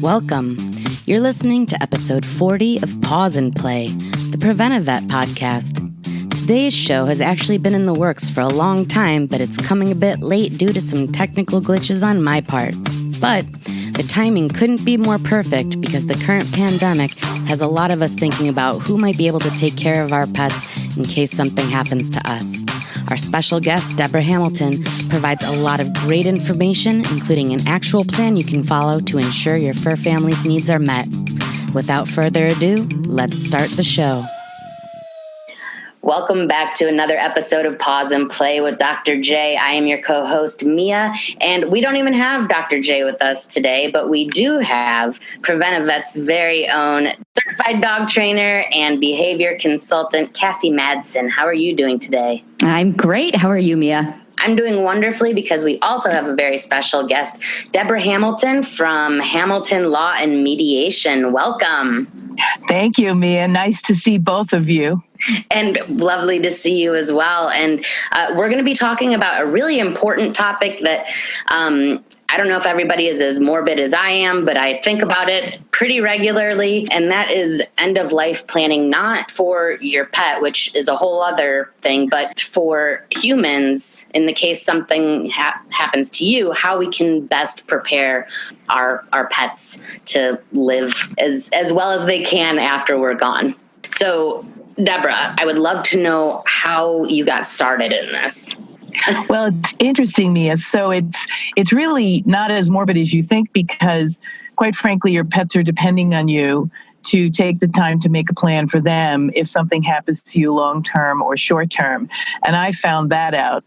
Welcome. You're listening to episode 40 of Paws and Play, the Preventive Vet podcast. Today's show has actually been in the works for a long time, but it's coming a bit late due to some technical glitches on my part. But the timing couldn't be more perfect because the current pandemic has a lot of us thinking about who might be able to take care of our pets in case something happens to us. Our special guest, Debra Hamilton, provides a lot of great information, including an actual plan you can follow to ensure your fur family's needs are met. Without further ado, let's start the show. Welcome back to another episode of Paws and Play with Dr. J. I am your co-host, Mia, and we don't even have Dr. J with us today, but we do have Preventive Vet's very own certified dog trainer and behavior consultant, Kathy Madsen. How are you doing today? I'm great. How are you, Mia? I'm doing wonderfully because we also have a very special guest, Debra Hamilton from Hamilton Law and Mediation. Welcome. Thank you, Mia. Nice to see both of you. And lovely to see you as well. And we're going to be talking about a really important topic that I don't know if everybody is as morbid as I am, but I think about it pretty regularly. And that is end-of-life planning, not for your pet, which is a whole other thing, but for humans, in the case something happens to you, how we can best prepare our pets to live as well as they can after we're gone. So, Debra, I would love to know how you got started in this. Well, it's interesting, Mia. So it's really not as morbid as you think because, quite frankly, your pets are depending on you to take the time to make a plan for them if something happens to you long-term or short-term. And I found that out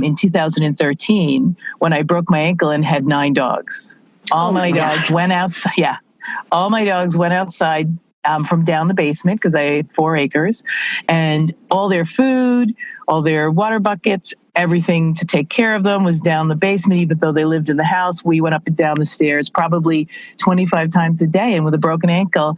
in 2013 when I broke my ankle and had 9 dogs. All my dogs went outside. Yeah, all my dogs went outside from down the basement because I had 4 acres, and all their food, all their water buckets, everything to take care of them was down the basement. Even though they lived in the house, we went up and down the stairs probably 25 times a day. And with a broken ankle,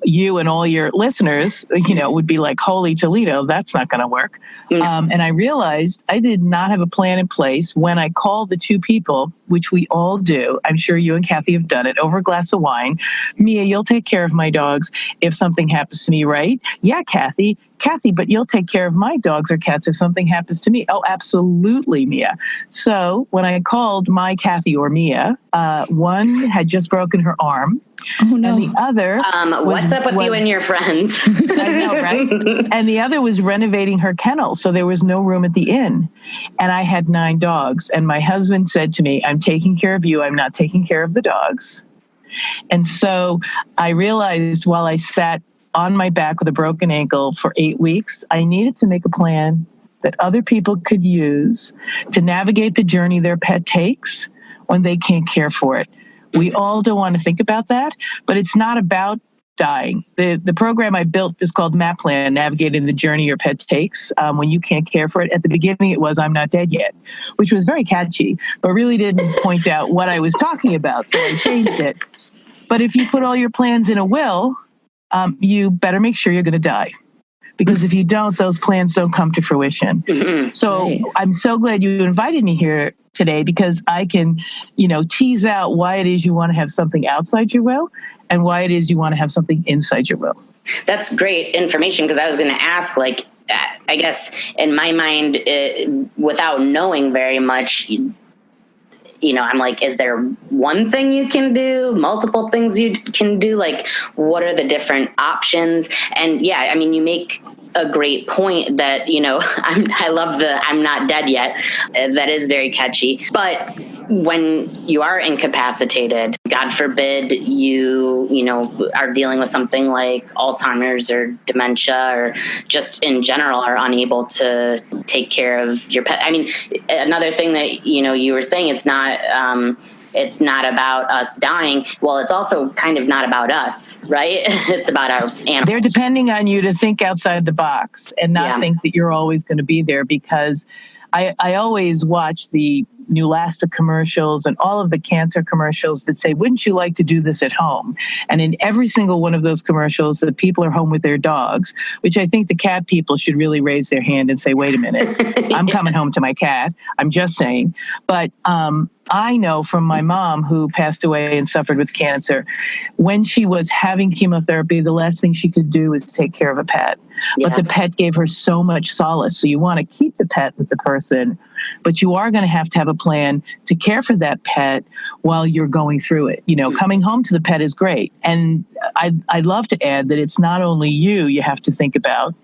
you and all your listeners, would be like, holy Toledo, that's not going to work. And I realized I did not have a plan in place when I called the 2 people, which we all do. I'm sure you and Kathy have done it over a glass of wine. Mia, you'll take care of my dogs if something happens to me, right? Yeah, Kathy, but you'll take care of my dogs or cats if something happens to me. Oh, absolutely, Mia. So when I called my Kathy or Mia, one had just broken her arm. Oh, no. And the other... what's up with you and your friends? I know, right? And the other was renovating her kennel, so there was no room at the inn. And I had 9 dogs. And my husband said to me, I'm taking care of you. I'm not taking care of the dogs. And so I realized while I sat on my back with a broken ankle for 8 weeks, I needed to make a plan that other people could use to navigate the journey their pet takes when they can't care for it. We all don't want to think about that, but it's not about dying. The program I built is called MAAP Plan, Navigating the Journey Your Pet Takes when you can't care for it. At the beginning, it was I'm Not Dead Yet, which was very catchy, but really didn't point out what I was talking about, so I changed it. But if you put all your plans in a will, you better make sure you're going to die. Because if you don't, those plans don't come to fruition. Mm-hmm. So right. I'm so glad you invited me here today because I can, tease out why it is you want to have something outside your will and why it is you want to have something inside your will. That's great information because I was going to ask, I guess in my mind, without knowing very much, I'm like, is there one thing you can do, multiple things you can do? Like, what are the different options? And yeah, I mean, you make a great point that, I love the I'm not dead yet. That is very catchy. But when you are incapacitated, God forbid you are dealing with something like Alzheimer's or dementia or just in general are unable to take care of your pet. I mean, another thing that, you were saying, it's not about us dying. Well, it's also kind of not about us, right? It's about our animals. They're depending on you to think outside the box and not think that you're always going to be there because I always watch the Neulasta commercials and all of the cancer commercials that say, wouldn't you like to do this at home? And in every single one of those commercials, the people are home with their dogs, which I think the cat people should really raise their hand and say, wait a minute, I'm coming home to my cat. I'm just saying. But I know from my mom, who passed away and suffered with cancer, when she was having chemotherapy, the last thing she could do was take care of a pet. Yeah. But the pet gave her so much solace. So you want to keep the pet with the person, but you are going to have a plan to care for that pet while you're going through it. You know, coming home to the pet is great. And I'd love to add that it's not only you have to think about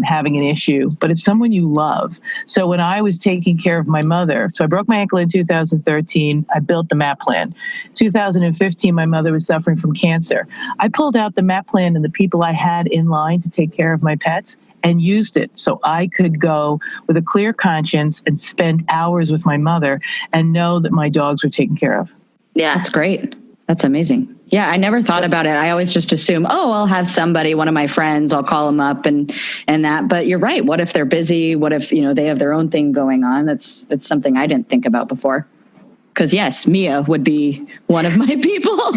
having an issue, but it's someone you love. So when I was taking care of my mother, so I broke my ankle in 2013, I built the MAAP plan. 2015, my mother was suffering from cancer. I pulled out the MAAP plan and the people I had in line to take care of my pets and used it so I could go with a clear conscience and spend hours with my mother and know that my dogs were taken care of. Yeah, that's great. That's amazing. Yeah, I never thought about it. I always just assume, I'll have somebody, one of my friends, I'll call them up and that. But you're right. What if they're busy? What if, they have their own thing going on? That's something I didn't think about before. Because yes, Mia would be one of my people.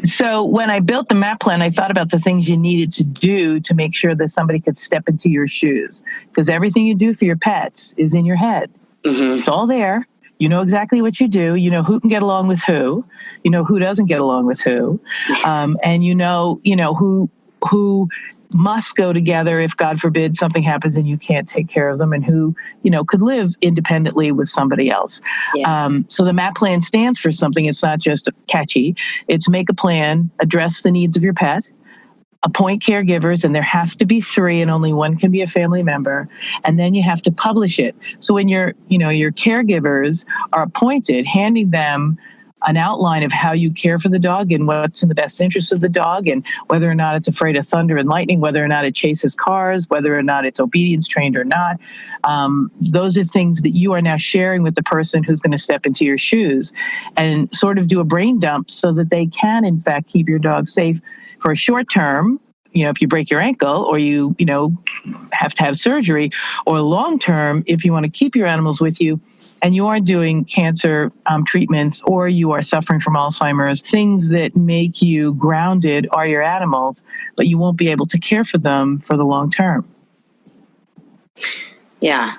So when I built the MAAP plan, I thought about the things you needed to do to make sure that somebody could step into your shoes. Because everything you do for your pets is in your head. Mm-hmm. It's all there. You know exactly what you do. You know who can get along with who. You know who doesn't get along with who. And you know who must go together if, God forbid, something happens and you can't take care of them, and who, could live independently with somebody else. Yeah. So the MAAP plan stands for something. It's not just catchy. It's make a plan, address the needs of your pet, appoint caregivers, and there have to be 3 and only 1 can be a family member. And then you have to publish it. So when your caregivers are appointed, handing them an outline of how you care for the dog and what's in the best interest of the dog, and whether or not it's afraid of thunder and lightning, whether or not it chases cars, whether or not it's obedience trained or not. Those are things that you are now sharing with the person who's going to step into your shoes, and sort of do a brain dump so that they can, in fact, keep your dog safe for a short term, if you break your ankle or you have to have surgery, or long term, if you want to keep your animals with you and you are doing cancer treatments, or you are suffering from Alzheimer's, things that make you grounded are your animals, but you won't be able to care for them for the long term. Yeah.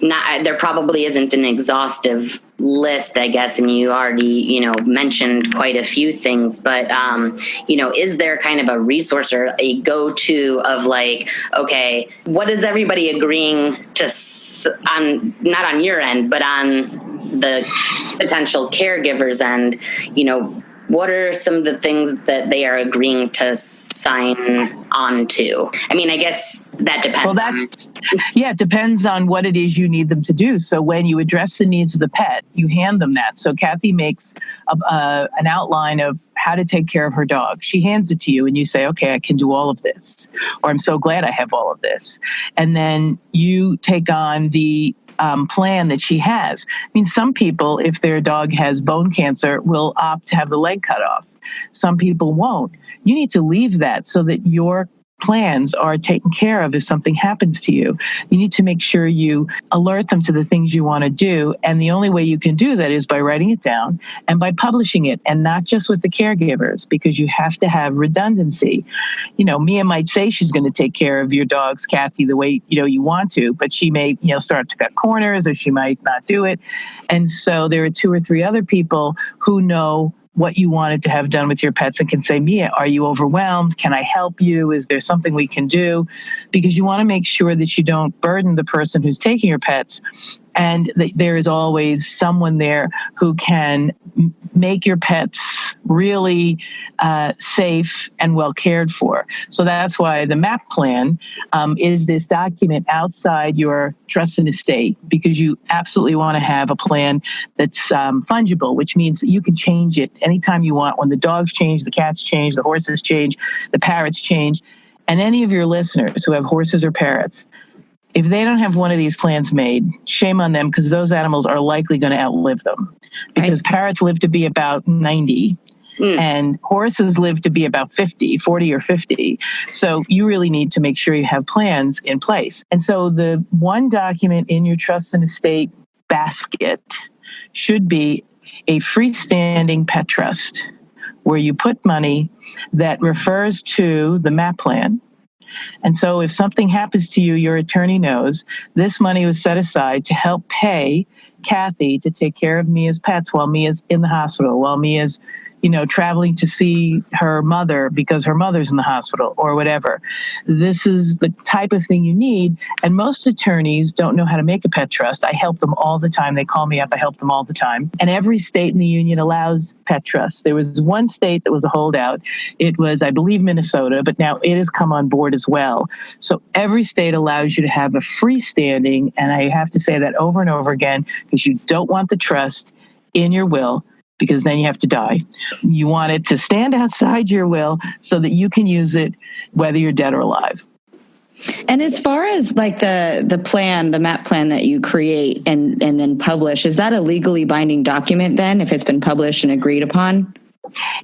There probably isn't an exhaustive list, I guess, and you already, mentioned quite a few things, but, is there kind of a resource or a go-to of okay, what is everybody agreeing to on, not on your end, but on the potential caregivers end, what are some of the things that they are agreeing to sign on to? I mean, I guess that depends. It depends on what it is you need them to do. So when you address the needs of the pet, you hand them that. So Kathy makes an outline of how to take care of her dog. She hands it to you and you say, okay, I can do all of this, or I'm so glad I have all of this. And then you take on the plan that she has. I mean, some people, if their dog has bone cancer, will opt to have the leg cut off. Some people won't. You need to leave that so that your plans are taken care of if something happens to you. You need to make sure you alert them to the things you want to do. And the only way you can do that is by writing it down and by publishing it, and not just with the caregivers, because you have to have redundancy. Mia might say she's going to take care of your dogs, Kathy, the way, you want to, but she may, start to cut corners, or she might not do it. And so there are 2 or 3 other people who know what you wanted to have done with your pets and can say, Mia, are you overwhelmed? Can I help you? Is there something we can do? Because you want to make sure that you don't burden the person who's taking your pets, and that there is always someone there who can make your pets really safe and well cared for. So that's why the MAAP plan is this document outside your trust and estate, because you absolutely want to have a plan that's fungible, which means that you can change it anytime you want. When the dogs change, the cats change, the horses change, the parrots change. And any of your listeners who have horses or parrots, if they don't have one of these plans made, shame on them, because those animals are likely going to outlive them. Because parrots live to be about 90 and horses live to be about 40 or 50. So you really need to make sure you have plans in place. And so the one document in your trust and estate basket should be a freestanding pet trust where you put money that refers to the MAAP plan. And so if something happens to you, your attorney knows this money was set aside to help pay Kathy to take care of Mia's pets while Mia's in the hospital, while Mia's, traveling to see her mother because her mother's in the hospital or whatever. This is the type of thing you need. And most attorneys don't know how to make a pet trust. I help them all the time. They call me up. I help them all the time. And every state in the union allows pet trusts. There was one state that was a holdout. It was, I believe, Minnesota, but now it has come on board as well. So every state allows you to have a freestanding, and I have to say that over and over again, because you don't want the trust in your will, because then you have to die. You want it to stand outside your will so that you can use it whether you're dead or alive. And as far as like the plan, the MAAP plan that you create and then publish, is that a legally binding document then if it's been published and agreed upon?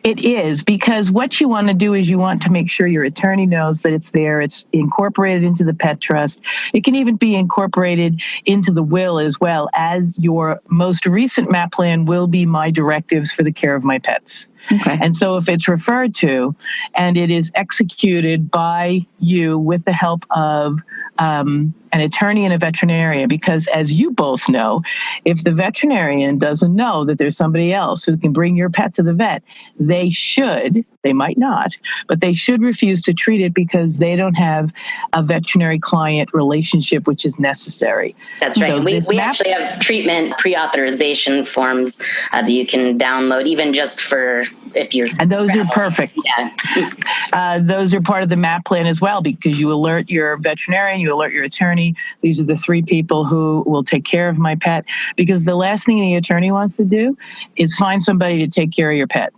It is, because what you want to do is you want to make sure your attorney knows that it's there. It's incorporated into the pet trust. It can even be incorporated into the will as well, as your most recent MAAP plan will be my directives for the care of my pets. Okay. And so if it's referred to and it is executed by you with the help of an attorney and a veterinarian, because as you both know, if the veterinarian doesn't know that there's somebody else who can bring your pet to the vet, they might not, but they should refuse to treat it because they don't have a veterinary client relationship, which is necessary. That's right. So we actually have treatment pre-authorization forms that you can download, even just for if you're... And those are perfect. Yeah. Those are part of the MAAP plan as well, because you alert your veterinarian, you alert your attorney. These are the three people who will take care of my pet, because the last thing the attorney wants to do is find somebody to take care of your pet.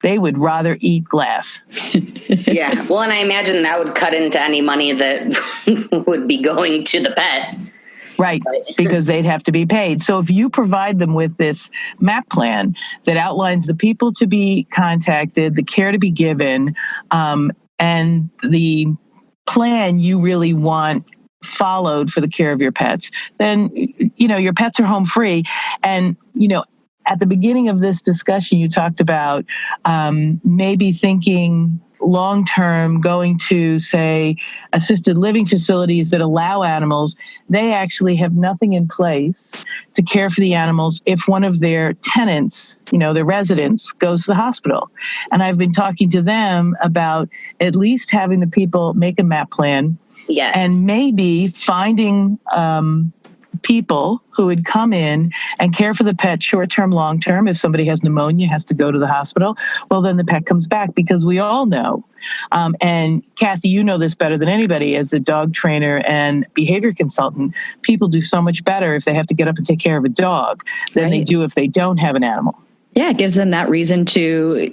They would rather eat glass. Yeah. Well, and I imagine that would cut into any money that would be going to the pet. Right, because they'd have to be paid. So if you provide them with this MAAP plan that outlines the people to be contacted, the care to be given, and the plan you really want followed for the care of your pets, then, your pets are home free. And, at the beginning of this discussion, you talked about maybe thinking long-term going to, say, assisted living facilities that allow animals. They actually have nothing in place to care for the animals if one of their tenants, their residents, goes to the hospital. And I've been talking to them about at least having the people make a MAAP plan. Yes. And maybe finding people who would come in and care for the pet short-term, long-term. If somebody has pneumonia, has to go to the hospital, well, then the pet comes back, because we all know, and Kathy, you know this better than anybody as a dog trainer and behavior consultant, people do so much better if they have to get up and take care of a dog than they do if they don't have an animal. Yeah, it gives them that reason to,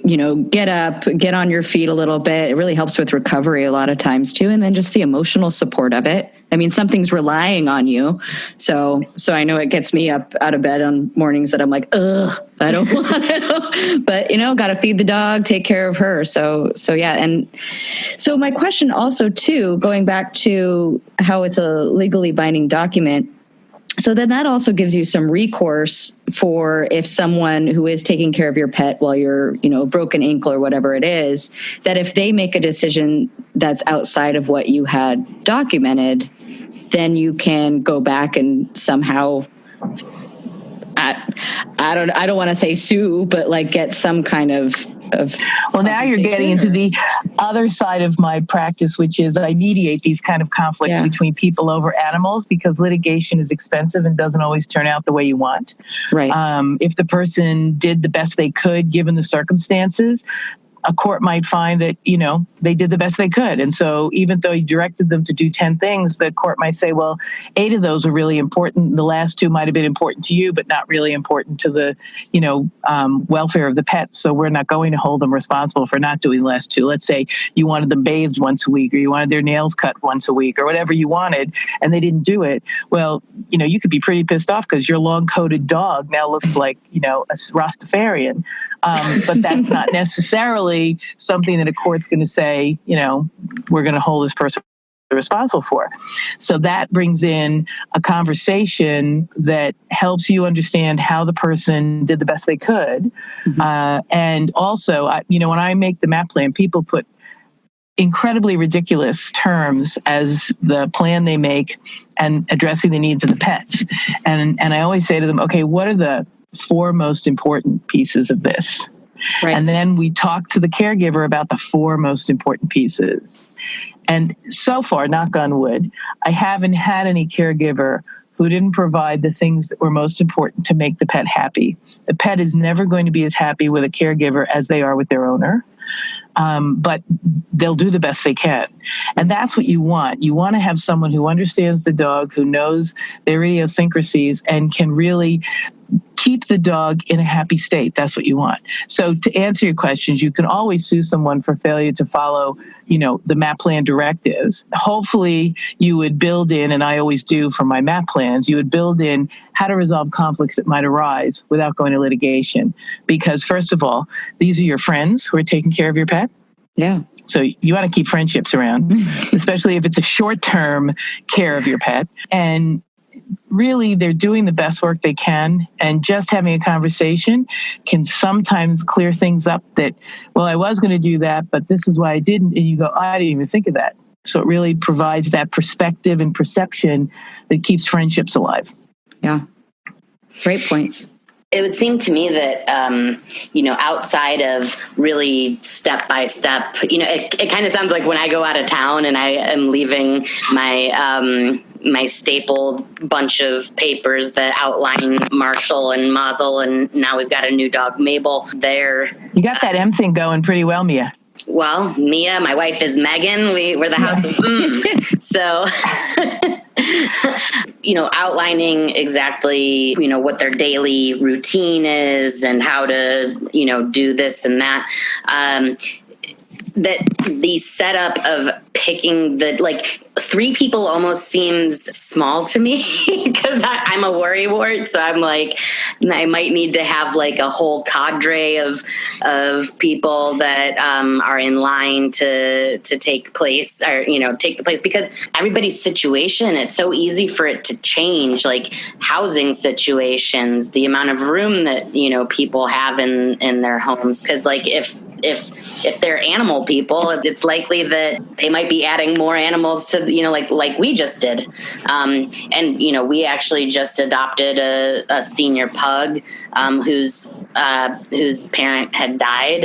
get up, get on your feet a little bit. It really helps with recovery a lot of times too. And then just the emotional support of it. I mean, something's relying on you. So I know it gets me up out of bed on mornings that I'm like, ugh, I don't want to, but got to feed the dog, take care of her. So yeah. And so my question also too, going back to how it's a legally binding document, so then that also gives you some recourse for if someone who is taking care of your pet while you're, broken ankle or whatever it is, that if they make a decision that's outside of what you had documented, then you can go back and somehow, I don't want to say sue, but like get some kind of well, now you're getting into the other side of my practice, which is I mediate these kind of conflicts between people over animals, because litigation is expensive and doesn't always turn out the way you want. Right. If the person did the best they could given the circumstances, a court might find that, they did the best they could. And so even though you directed them to do 10 things, the court might say, well, 8 of those are really important. The last 2 might have been important to you, but not really important to the, welfare of the pet. So we're not going to hold them responsible for not doing the last 2. Let's say you wanted them bathed once a week, or you wanted their nails cut once a week, or whatever you wanted, and they didn't do it. Well, you could be pretty pissed off because your long-coated dog now looks like, a Rastafarian. But that's not necessarily something that a court's going to say, we're going to hold this person responsible for. So that brings in a conversation that helps you understand how the person did the best they could. And also, when I make the MAAP plan, people put incredibly ridiculous terms as the plan they make and addressing the needs of the pets. And I always say to them, okay, what are the 4 most important pieces of this? Right. And then we talk to the caregiver about the 4 most important pieces. And so far, knock on wood, I haven't had any caregiver who didn't provide the things that were most important to make the pet happy. The pet is never going to be as happy with a caregiver as they are with their owner. But they'll do the best they can. And that's what you want. You want to have someone who understands the dog, who knows their idiosyncrasies, and can really keep the dog in a happy state. That's what you want. So to answer your questions, you can always sue someone for failure to follow, the MAAP plan directives. Hopefully you would build in, and I always do for my MAAP plans, you would build in how to resolve conflicts that might arise without going to litigation. Because first of all, these are your friends who are taking care of your pet. Yeah. So you want to keep friendships around, especially if it's a short-term care of your pet. And really, they're doing the best work they can. And just having a conversation can sometimes clear things up that, well, I was going to do that, but this is why I didn't. And you go, I didn't even think of that. So it really provides that perspective and perception that keeps friendships alive. Yeah. Great points. It would seem to me that, outside of really step by step, it kind of sounds like when I go out of town and I am leaving my stapled bunch of papers that outline Marshall and Mazel, and now we've got a new dog, Mabel, there. You got that M thing going pretty well, Mia. Well, Mia, my wife is Megan. We're the house of So, outlining exactly, what their daily routine is and how to, do this and that. That the setup of picking 3 people almost seems small to me because I'm a worrywart. So I'm like, I might need to have a whole cadre of people that are in line to take place or, take the place, because everybody's situation, it's so easy for it to change, like housing situations, the amount of room that, people have in their homes. Cause if they're animal people, it's likely that they might be adding more animals to, like we just did. And, we actually just adopted a senior pug, whose parent had died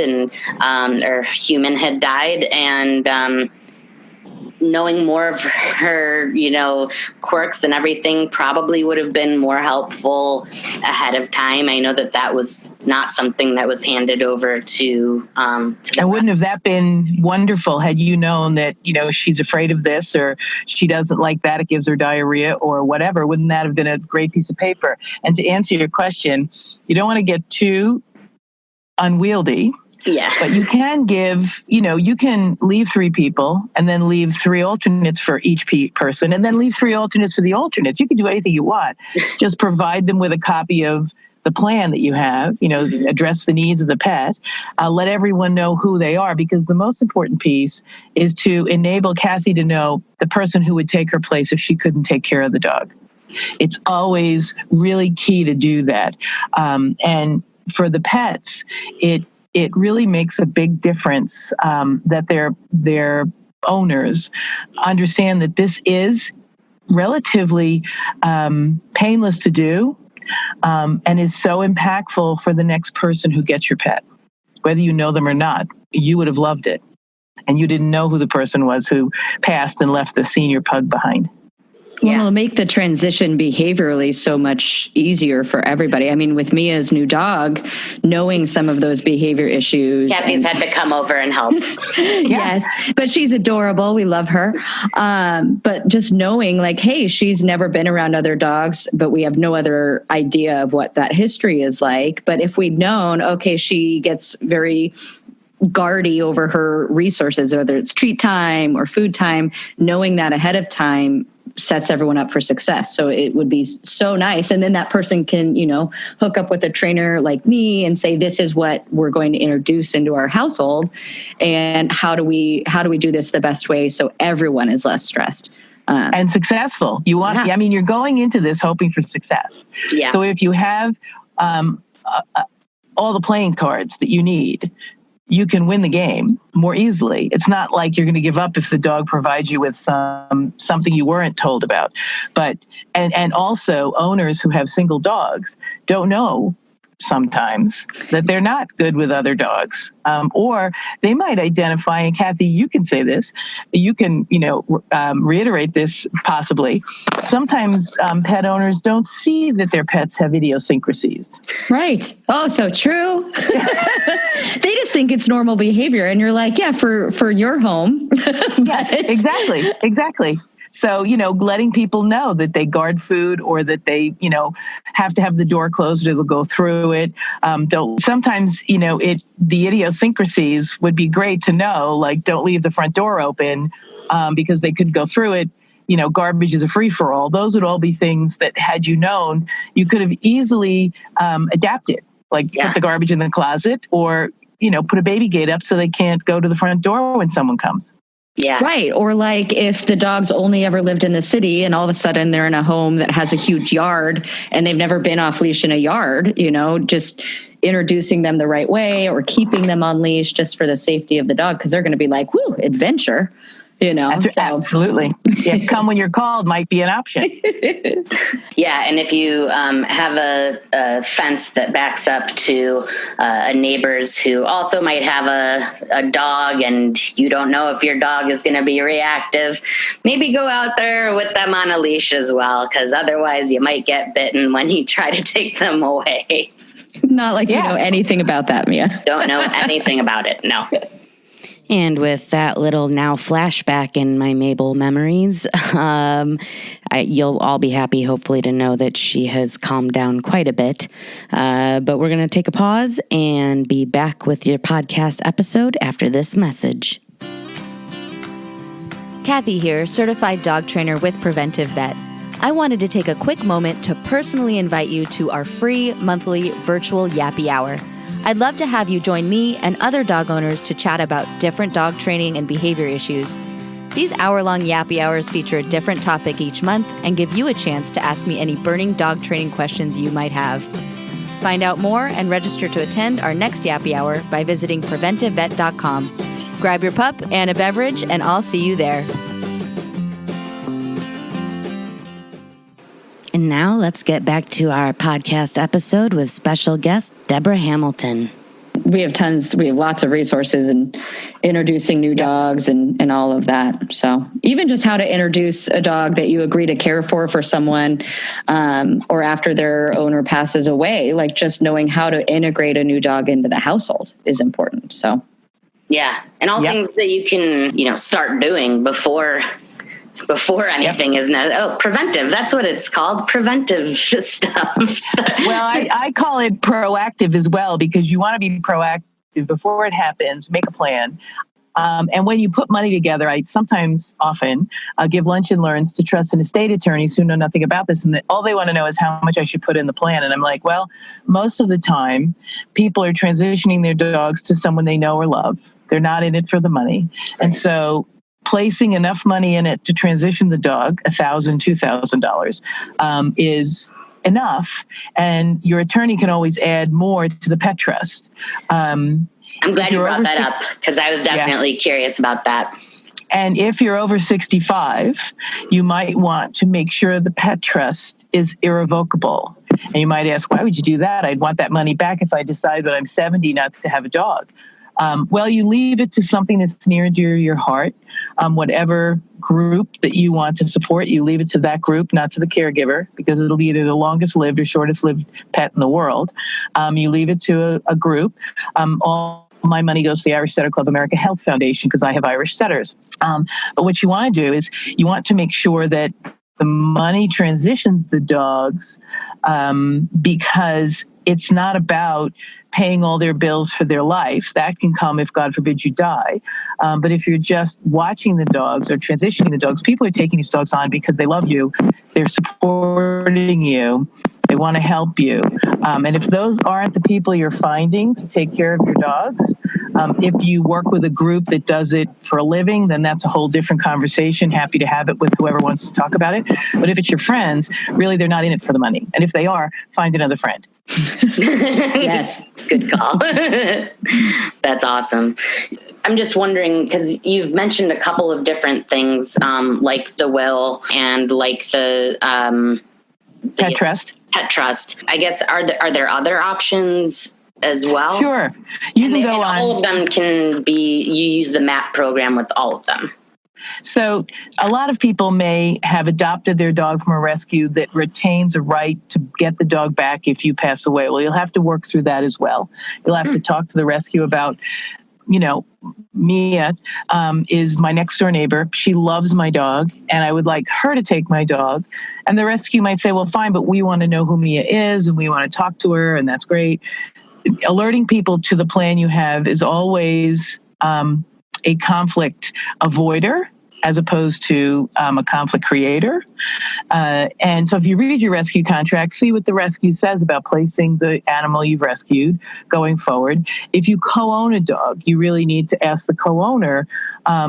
or human had died. And, knowing more of her, quirks and everything probably would have been more helpful ahead of time. I know that was not something that was handed over to and wouldn't have that been wonderful had you known that, she's afraid of this or she doesn't like that, it gives her diarrhea or whatever? Wouldn't that have been a great piece of paper? And to answer your question, you don't want to get too unwieldy. Yeah. But you can give, you can leave 3 people and then leave 3 alternates for each person and then leave 3 alternates for the alternates. You can do anything you want. Just provide them with a copy of the plan that you have, address the needs of the pet. Let everyone know who they are, because the most important piece is to enable Kathy to know the person who would take her place if she couldn't take care of the dog. It's always really key to do that. And for the pets, it really makes a big difference that their owners understand that this is relatively painless to do and is so impactful for the next person who gets your pet. Whether you know them or not, you would have loved it. And you didn't know who the person was who passed and left the senior pug behind. Well, it'll make the transition behaviorally so much easier for everybody. I mean, with Mia's new dog, knowing some of those behavior issues. Kathy's had to come over and help. Yes, but she's adorable. We love her. But just knowing hey, she's never been around other dogs, but we have no other idea of what that history is like. But if we'd known, okay, she gets very guardy over her resources, whether it's treat time or food time, knowing that ahead of time sets everyone up for success. So it would be so nice. And then that person can, hook up with a trainer like me and say, this is what we're going to introduce into our household. And how do we do this the best way so everyone is less stressed? And successful. You're going into this hoping for success. Yeah. So if you have all the playing cards that you need, you can win the game more easily. It's not like you're going to give up if the dog provides you with something you weren't told about. But and also owners who have single dogs don't know sometimes that they're not good with other dogs, or they might identify. And Kathy, you can say this. You can, reiterate this possibly. Sometimes pet owners don't see that their pets have idiosyncrasies. Right. Oh, so true. They just think it's normal behavior, and you're like, yeah, for your home. Yes, exactly. So, letting people know that they guard food, or that they, have to have the door closed or they'll go through it. Sometimes, the idiosyncrasies would be great to know, like don't leave the front door open because they could go through it. Garbage is a free-for-all. Those would all be things that, had you known, you could have easily adapted, like put the garbage in the closet, or, put a baby gate up so they can't go to the front door when someone comes. Yeah. Right. Or like if the dog's only ever lived in the city and all of a sudden they're in a home that has a huge yard and they've never been off leash in a yard, just introducing them the right way or keeping them on leash just for the safety of the dog, because they're going to be like, woo, adventure. Absolutely. Yeah, come when you're called might be an option. Yeah, and if you have a fence that backs up to a neighbor's who also might have a dog, and you don't know if your dog is going to be reactive, maybe go out there with them on a leash as well, because otherwise you might get bitten when you try to take them away. Not like you know anything about that, Mia. Don't know anything about it, no. And with that little now flashback in my Mabel memories, you'll all be happy, hopefully, to know that she has calmed down quite a bit. But we're going to take a pause and be back with your podcast episode after this message. Kathy here, certified dog trainer with Preventive Vet. I wanted to take a quick moment to personally invite you to our free monthly virtual Yappy Hour. I'd love to have you join me and other dog owners to chat about different dog training and behavior issues. These hour-long Yappy Hours feature a different topic each month and give you a chance to ask me any burning dog training questions you might have. Find out more and register to attend our next Yappy Hour by visiting PreventiveVet.com. Grab your pup and a beverage, and I'll see you there. And now let's get back to our podcast episode with special guest Debra Hamilton. We have lots of resources in introducing new dogs and all of that. So even just how to introduce a dog that you agree to care for someone, or after their owner passes away, like just knowing how to integrate a new dog into the household is important. So. Yeah. And all things that you can, start doing before anything is preventive. That's what it's called. Preventive stuff. Well, I call it proactive as well, because you want to be proactive before it happens, make a plan. And when you put money together, I often give lunch and learns to trust and estate attorneys who know nothing about this. And all they want to know is how much I should put in the plan. And I'm like, well, most of the time people are transitioning their dogs to someone they know or love. They're not in it for the money. And so placing enough money in it to transition the dog, $1,000, $2,000, is enough. And your attorney can always add more to the pet trust. I'm glad you brought that up, because I was definitely curious about that. And if you're over 65, you might want to make sure the pet trust is irrevocable. And you might ask, why would you do that? I'd want that money back if I decide when I'm 70 not to have a dog. Well, you leave it to something that's near and dear to your heart. Whatever group that you want to support, you leave it to that group, not to the caregiver, because it'll be either the longest lived or shortest lived pet in the world. You leave it to a group. All my money goes to the Irish Setter Club America Health Foundation, because I have Irish setters. But what you want to do is you want to make sure that the money transitions the dogs, because it's not about paying all their bills for their life. That can come if, God forbid, you die. But if you're just watching the dogs or transitioning the dogs, people are taking these dogs on because they love you, they're supporting you, they want to help you. And if those aren't the people you're finding to take care of your dogs, if you work with a group that does it for a living, then that's a whole different conversation. Happy to have it with whoever wants to talk about it. But if it's your friends, really, they're not in it for the money. And if they are, find another friend. Yes. Good call. That's awesome. I'm just wondering, because you've mentioned a couple of different things, like the will and like the Pet trust. Pet trust. I guess, are there other options as well? Sure. You can go on. All of them can be, you use the MAAP program with all of them. So a lot of people may have adopted their dog from a rescue that retains a right to get the dog back if you pass away. Well, you'll have to work through that as well. You'll have to talk to the rescue about, Mia is my next door neighbor. She loves my dog, and I would like her to take my dog. And the rescue might say, well, fine, but we want to know who Mia is, and we want to talk to her, and that's great. Alerting people to the plan you have is always a conflict avoider as opposed to a conflict creator. And so if you read your rescue contract, see what the rescue says about placing the animal you've rescued going forward. If you co-own a dog, you really need to ask the co-owner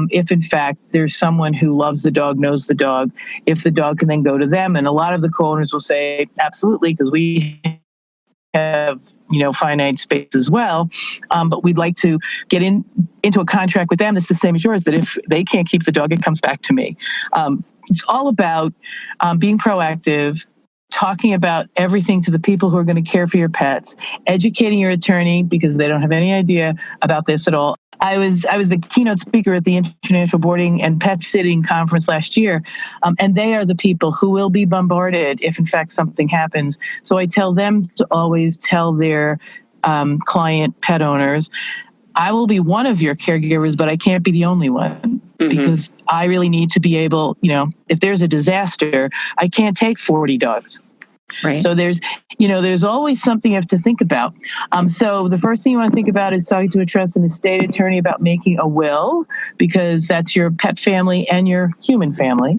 if, in fact, there's someone who loves the dog, knows the dog, if the dog can then go to them. And a lot of the co-owners will say, absolutely, because we have finite space as well. But we'd like to get into a contract with them that's the same as yours, that if they can't keep the dog, it comes back to me. It's all about being proactive, talking about everything to the people who are going to care for your pets, educating your attorney because they don't have any idea about this at all. I was the keynote speaker at the International Boarding and Pet Sitting Conference last year, and they are the people who will be bombarded if, in fact, something happens. So I tell them to always tell their client pet owners, I will be one of your caregivers, but I can't be the only one. Because I really need to be able, if there's a disaster, I can't take 40 dogs. Right. So there's always something you have to think about. So the first thing you want to think about is talking to a trust and estate attorney about making a will, because that's your pet family and your human family.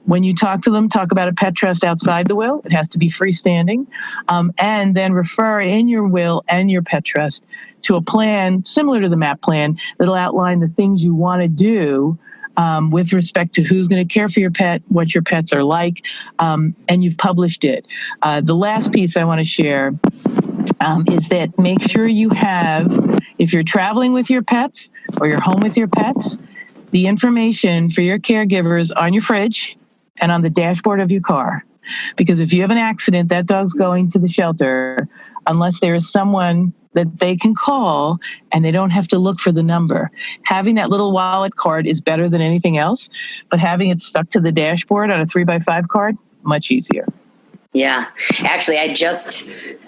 When you talk to them, talk about a pet trust outside the will. It has to be freestanding. And then refer in your will and your pet trust to a plan similar to the MAAP plan that'll outline the things you want to do with respect to who's going to care for your pet, what your pets are like, and you've published it. The last piece I want to share is that make sure you have, if you're traveling with your pets or you're home with your pets, the information for your caregivers on your fridge and on the dashboard of your car. Because if you have an accident, that dog's going to the shelter unless there is someone that they can call and they don't have to look for the number. Having that little wallet card is better than anything else, but having it stuck to the dashboard on a 3x5 card, much easier. Yeah. Actually, I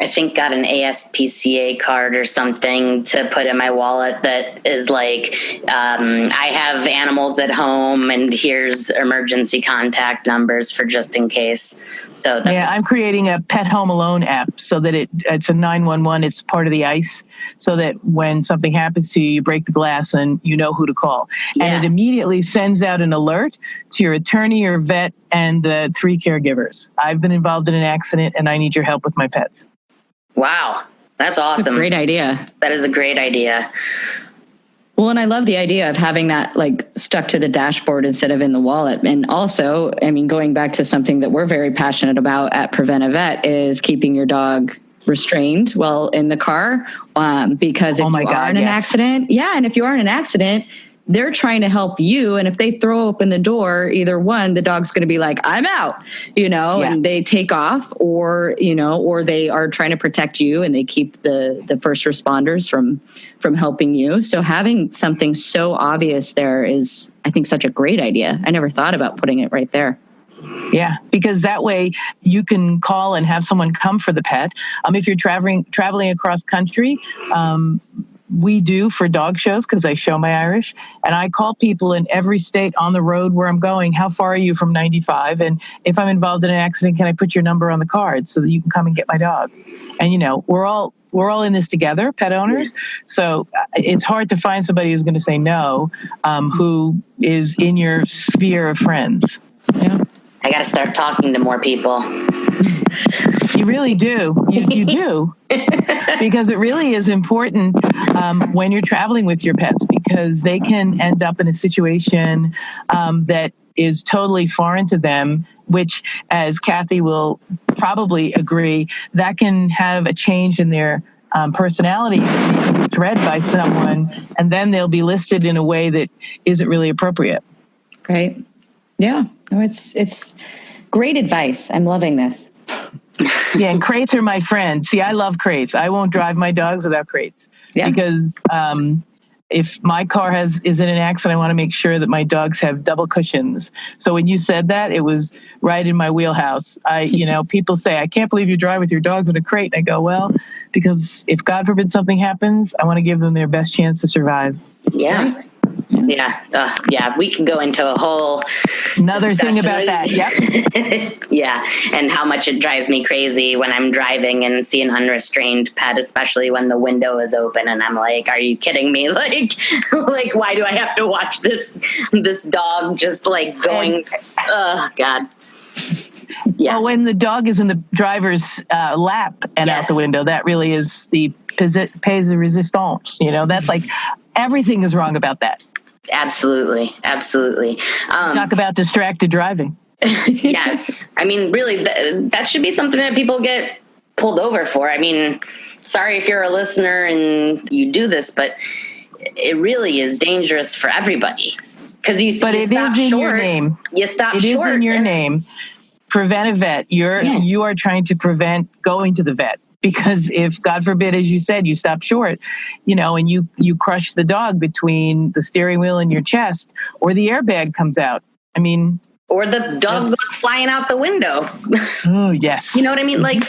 think got an ASPCA card or something to put in my wallet that is like, I have animals at home and here's emergency contact numbers for just in case. So that's I'm creating a Pet Home Alone app so that it's a 911. It's part of the ICE so that when something happens to you, you break the glass and you know who to call. And it immediately sends out an alert to your attorney or vet and the 3 caregivers. I've been involved in an accident and I need your help with my pets. Wow. That's awesome. That's a great idea. That is a great idea. Well, and I love the idea of having that like stuck to the dashboard instead of in the wallet. And also, going back to something that we're very passionate about at Prevent a Vet is keeping your dog restrained while in the car. Because if you are in an accident, and if you are in an accident, they're trying to help you. And if they throw open the door, either one, the dog's going to be like, I'm out, and they take off or they are trying to protect you and they keep the first responders from helping you. So having something so obvious there is, I think, such a great idea. I never thought about putting it right there. Yeah, because that way you can call and have someone come for the pet. If you're traveling across country, we do for dog shows, because I show my Irish, and I call people in every state on the road where I'm going, how far are you from 95? And if I'm involved in an accident, can I put your number on the card so that you can come and get my dog? And, we're all in this together, pet owners. So it's hard to find somebody who's going to say no, who is in your sphere of friends. Yeah. I got to start talking to more people. You really do. You do. Because it really is important when you're traveling with your pets, because they can end up in a situation that is totally foreign to them, which, as Kathy will probably agree, that can have a change in their personality. It's read by someone, and then they'll be listed in a way that isn't really appropriate. Right. Yeah. No, it's great advice. I'm loving this. Yeah, and crates are my friend. See, I love crates. I won't drive my dogs without crates. Yeah. Because if my car is in an accident, I want to make sure that my dogs have double cushions. So when you said that, it was right in my wheelhouse. People say, I can't believe you drive with your dogs in a crate. And I go, well, because if God forbid something happens, I want to give them their best chance to survive. Yeah. Right. Yeah. We can go into a whole another thing about that. Yep. Yeah. And how much it drives me crazy when I'm driving and see an unrestrained pet, especially when the window is open. And I'm like, are you kidding me? Like, why do I have to watch this dog just like going, oh God. Yeah. Well, when the dog is in the driver's lap and out the window, that really is the pièce de résistance. That's like, everything is wrong about that. Absolutely. Talk about distracted driving. Yes. I mean, really, that should be something that people get pulled over for. I mean, sorry if you're a listener and you do this, but it really is dangerous for everybody. Because you stop short. It is in your name. You stop short. It is in your name. Prevent a vet. You are trying to prevent going to the vet. Because if, God forbid, as you said, you stop short, and you crush the dog between the steering wheel and your chest, or the airbag comes out. I mean... Or the dog goes flying out the window. Oh, yes. You know what I mean? Like,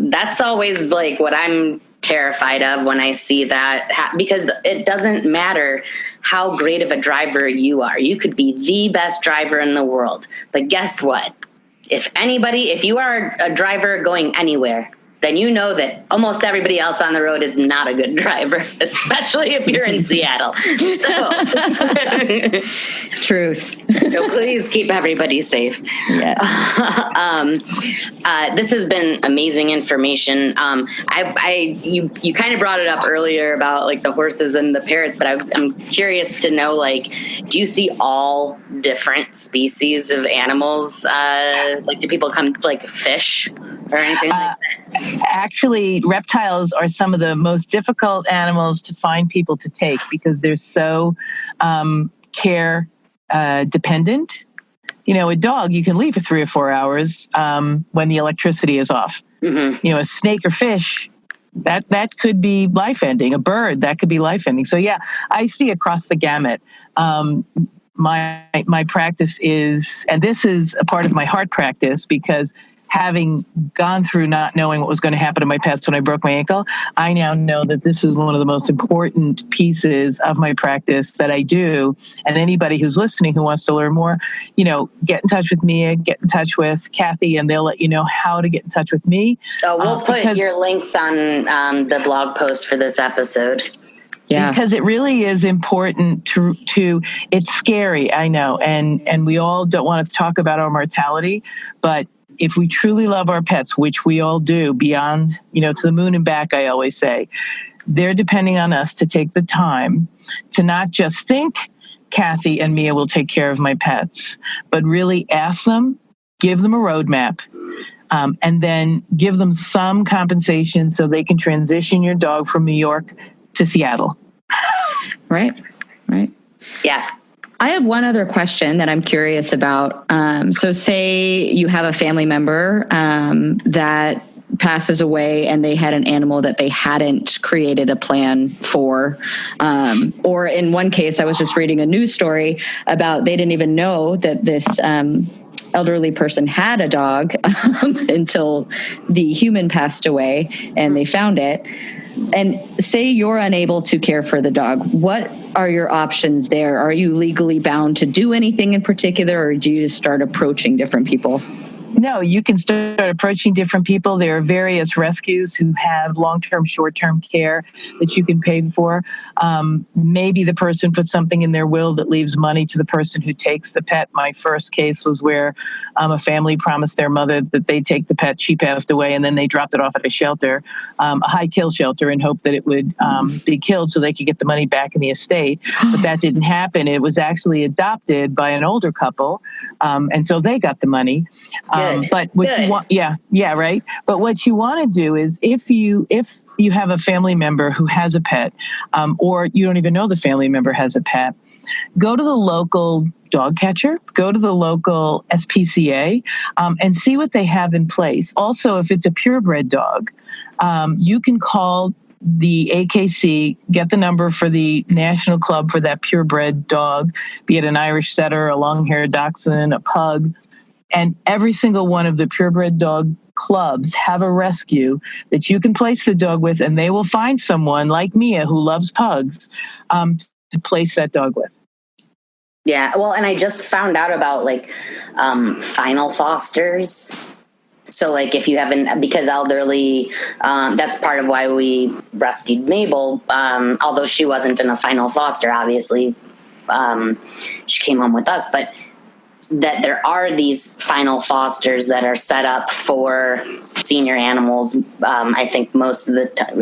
that's always like what I'm terrified of when I see that, because it doesn't matter how great of a driver you are. You could be the best driver in the world. But guess what? If you are a driver going anywhere, then you know that almost everybody else on the road is not a good driver, especially if you're in Seattle. So, Truth. So please keep everybody safe. Yeah. This has been amazing information. You kind of brought it up earlier about like the horses and the parrots, but I'm curious to know, like, do you see all different species of animals? Like, do people come like fish or anything like that? Actually, reptiles are some of the most difficult animals to find people to take because they're so care dependent. A dog you can leave for 3 or 4 hours when the electricity is off. Mm-hmm. A snake or fish, that could be life-ending. A bird, that could be life-ending. So yeah, I see across the gamut. My practice is, and this is a part of my heart practice, because having gone through not knowing what was going to happen to my pets when I broke my ankle, I now know that this is one of the most important pieces of my practice that I do. And anybody who's listening who wants to learn more, get in touch with Mia, get in touch with Kathy, and they'll let you know how to get in touch with me. Oh, we'll put your links on the blog post for this episode. Yeah. Because it really is important to it's scary, I know, and we all don't want to talk about our mortality, but if we truly love our pets, which we all do, beyond, to the moon and back, I always say, they're depending on us to take the time to not just think Kathy and Mia will take care of my pets, but really ask them, give them a roadmap, and then give them some compensation so they can transition your dog from New York to Seattle. Right. Yeah. I have one other question that I'm curious about. So say you have a family member that passes away and they had an animal that they hadn't created a plan for. Or in one case, I was just reading a news story about they didn't even know that this elderly person had a dog until the human passed away and they found it. And say you're unable to care for the dog. What are your options there? Are you legally bound to do anything in particular, or do you just start approaching different people? No, you can start approaching different people. There are various rescues who have long-term, short-term care that you can pay for. Maybe the person puts something in their will that leaves money to the person who takes the pet. My first case was where a family promised their mother that they'd take the pet. She passed away, and then they dropped it off at a shelter, a high-kill shelter, in hope that it would be killed so they could get the money back in the estate. But that didn't happen. It was actually adopted by an older couple, and so they got the money. But what you want, right. But what you want to do is if you have a family member who has a pet, or you don't even know the family member has a pet, go to the local dog catcher, go to the local SPCA, and see what they have in place. Also, if it's a purebred dog, you can call the AKC, get the number for the national club for that purebred dog, be it an Irish setter, a long-haired dachshund, a pug. And every single one of the purebred dog clubs have a rescue that you can place the dog with, and they will find someone like Mia who loves pugs to place that dog with. Yeah, well, and I just found out about final fosters. So if you haven't, because elderly, that's part of why we rescued Mabel, although she wasn't in a final foster, obviously. She came home with us, but that there are these final fosters that are set up for senior animals. I think most of the time,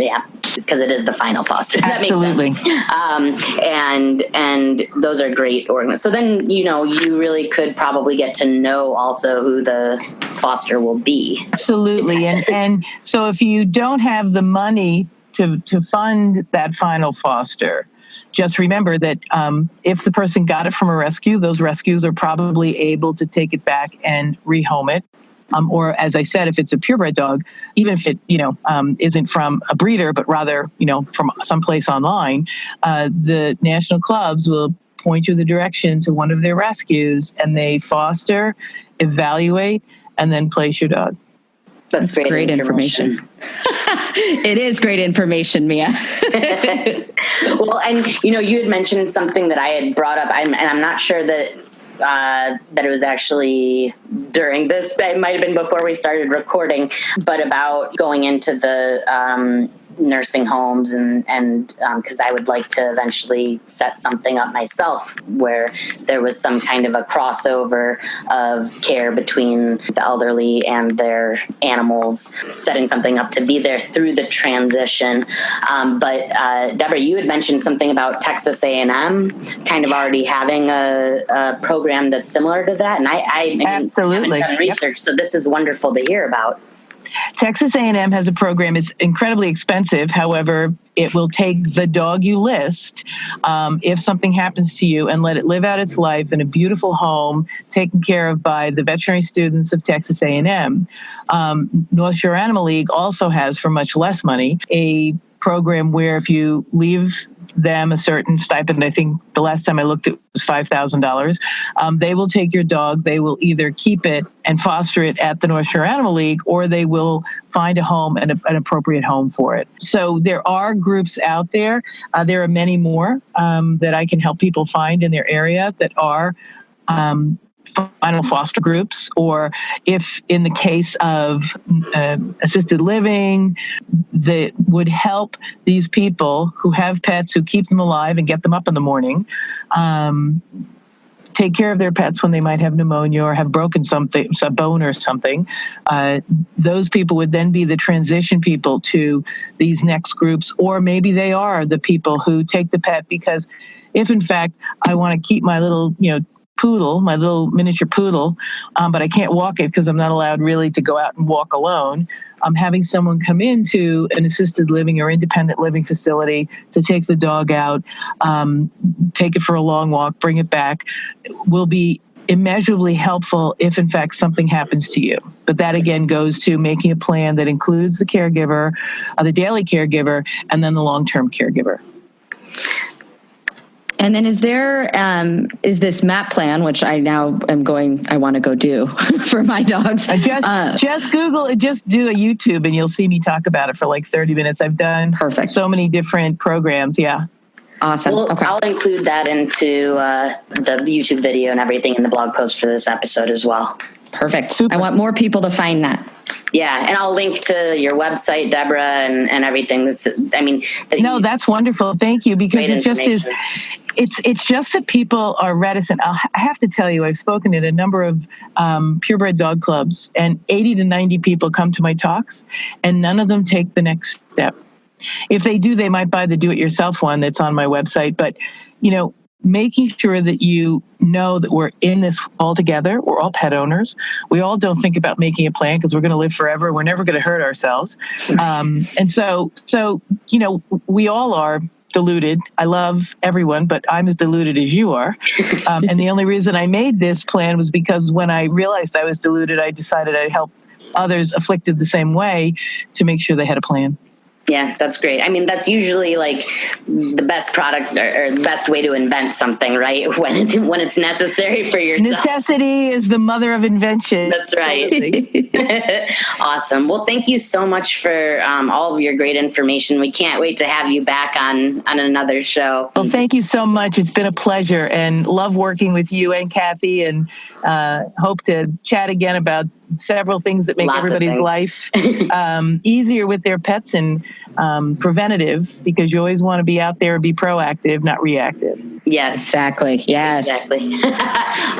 because it is the final foster. Absolutely. That makes sense. And those are great organs. So then, you really could probably get to know also who the foster will be. Absolutely. And so if you don't have the money to fund that final foster, just remember that if the person got it from a rescue, those rescues are probably able to take it back and rehome it. Or, as I said, if it's a purebred dog, even if it isn't from a breeder, but rather from someplace online, the national clubs will point you the direction to one of their rescues, and they foster, evaluate, and then place your dog. That's great information. It is great information, Mia. Well, and you had mentioned something that I had brought up, and I'm not sure that it was actually during this. It might have been before we started recording, but about going into the nursing homes and because I would like to eventually set something up myself where there was some kind of a crossover of care between the elderly and their animals, setting something up to be there through the transition. But Debra, you had mentioned something about Texas A&M kind of already having a program that's similar to that. And I Absolutely. haven't done research, so this is wonderful to hear about. Texas A&M has a program. It's incredibly expensive. However, it will take the dog you list, if something happens to you, and let it live out its life in a beautiful home taken care of by the veterinary students of Texas A&M. North Shore Animal League also has, for much less money, a program where if you leave them a certain stipend, I think the last time I looked it was $5,000, they will take your dog, they will either keep it and foster it at the North Shore Animal League, or they will find a home and an appropriate home for it. So there are groups out there. There are many more that I can help people find in their area that are final foster groups, or if in the case of assisted living, that would help these people who have pets, who keep them alive and get them up in the morning, take care of their pets when they might have pneumonia or have broken something, a bone or something. Those people would then be the transition people to these next groups, or maybe they are the people who take the pet because if in fact I want to keep my little, poodle, my little miniature poodle, but I can't walk it because I'm not allowed really to go out and walk alone. Having someone come into an assisted living or independent living facility to take the dog out, take it for a long walk, bring it back, will be immeasurably helpful if in fact something happens to you. But that again goes to making a plan that includes the caregiver, the daily caregiver, and then the long-term caregiver. And then is there, is this MAAP plan, which I now I want to go do for my dogs. Just Google it, just do a YouTube and you'll see me talk about it for like 30 minutes. I've done so many different programs. Yeah. Awesome. Well, okay. I'll include that into the YouTube video and everything in the blog post for this episode as well. Perfect. Super. I want more people to find that. Yeah, and I'll link to your website, Debra, and everything. That's wonderful. Thank you, because it just is. It's just that people are reticent. I have to tell you, I've spoken at a number of purebred dog clubs, and 80 to 90 people come to my talks, and none of them take the next step. If they do, they might buy the do-it-yourself one that's on my website. But, making sure that you know that we're in this all together. We're all pet owners. We all don't think about making a plan because we're going to live forever. We're never going to hurt ourselves. And so, we all are deluded. I love everyone, but I'm as deluded as you are. And the only reason I made this plan was because when I realized I was deluded, I decided I'd help others afflicted the same way to make sure they had a plan. Yeah, that's great. I mean, that's usually like the best product or the best way to invent something, right? When it's necessary for yourself. Necessity is the mother of invention. That's right. Awesome. Well, thank you so much for all of your great information. We can't wait to have you back on another show. Well, thank you so much. It's been a pleasure, and love working with you and Kathy, and hope to chat again about several things that make everybody's life easier with their pets and preventative, because you always want to be out there and be proactive, not reactive. Yes. Exactly. Yes. Exactly.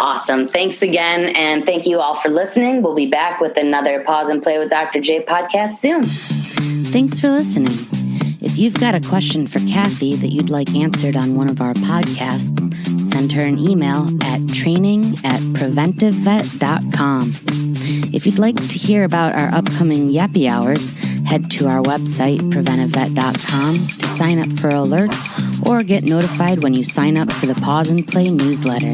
Awesome. Thanks again. And thank you all for listening. We'll be back with another Pause and Play with Dr. J podcast soon. Thanks for listening. If you've got a question for Kathy that you'd like answered on one of our podcasts, send her an email at training@preventivevet.com. If you'd like to hear about our upcoming Yappy Hours, head to our website, preventivevet.com, to sign up for alerts or get notified when you sign up for the Pause and Play newsletter.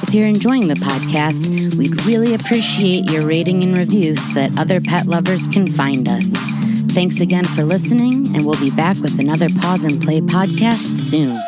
If you're enjoying the podcast, we'd really appreciate your rating and review so that other pet lovers can find us. Thanks again for listening, and we'll be back with another Pause and Play podcast soon.